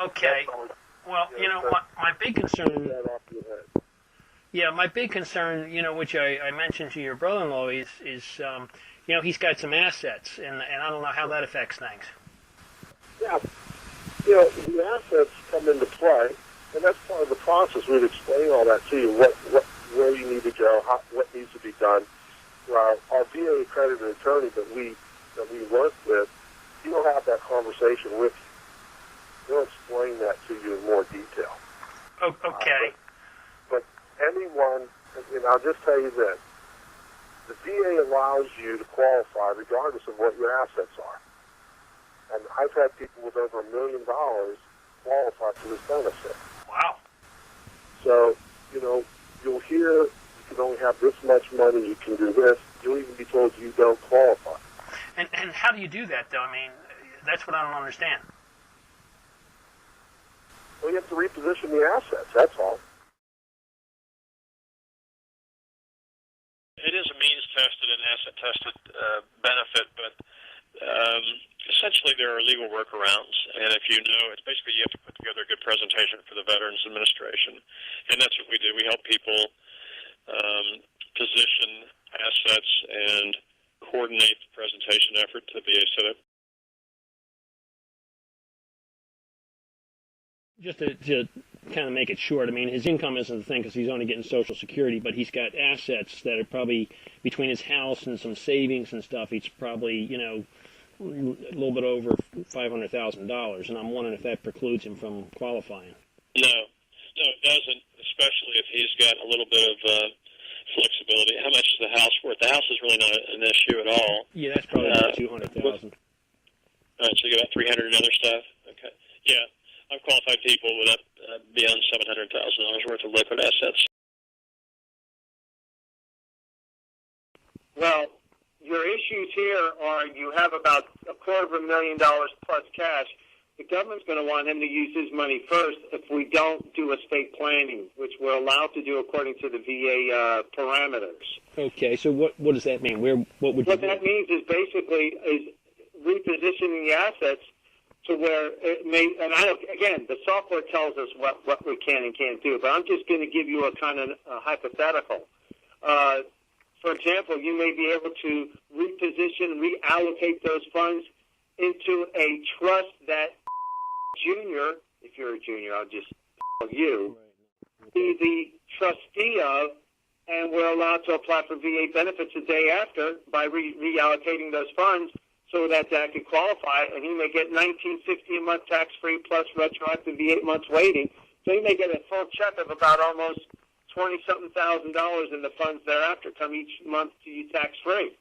Okay. Well, my big concern. Yeah, my big concern, which I mentioned to your brother-in-law is he's got some assets, and I don't know how that affects things. Yeah, the assets come into play, and that's part of the process. We'd explain all that to you, where you need to go, what needs to be done. Our VA accredited attorney that we work with, he'll have that conversation with you. He'll explain that to you in more detail. Oh, okay. But anyone, and I'll just tell you this, the VA allows you to qualify regardless of what your assets are. And I've had people with over $1 million qualify for this benefit. Wow. So, you'll hear you can only have this much money, you can do this. You'll even be told you don't qualify. And how do you do that, though? I mean, that's what I don't understand. Well, you have to reposition the assets, that's all. It is a means-tested and asset-tested benefit, but essentially there are legal workarounds. And if you basically you have to put together a good presentation for the Veterans Administration. And that's what we do. We help people position assets and coordinate the presentation effort to the VA setup. Just to kind of make it short, I mean, his income isn't the thing because he's only getting Social Security, but he's got assets that are probably between his house and some savings and stuff. He's probably, a little bit over $500,000, and I'm wondering if that precludes him from qualifying. No, it doesn't, especially if he's got a little bit of flexibility. How much is the house worth? The house is really not an issue at all. Yeah, that's probably about $200,000. All right, so you got about $300 and other stuff. Okay, yeah. I've qualified people with beyond $700,000 worth of liquid assets. Well, your issues here are you have about $250,000 plus cash. The government's going to want him to use his money first if we don't do estate planning, which we're allowed to do according to the VA parameters. Okay, so what does that mean? What that means is basically repositioning the assets to where it may, and again, the software tells us what we can and can't do, but I'm just going to give you a kind of hypothetical. For example, you may be able to reallocate those funds into a trust that junior, if you're a junior, I'll just call you, be the trustee of, and we're allowed to apply for VA benefits the day after by reallocating those funds, so that could qualify, and he may get $19.60 a month tax-free plus retroactive 8 months waiting. So he may get a full check of about almost $20-something thousand in the funds thereafter come each month to you tax-free.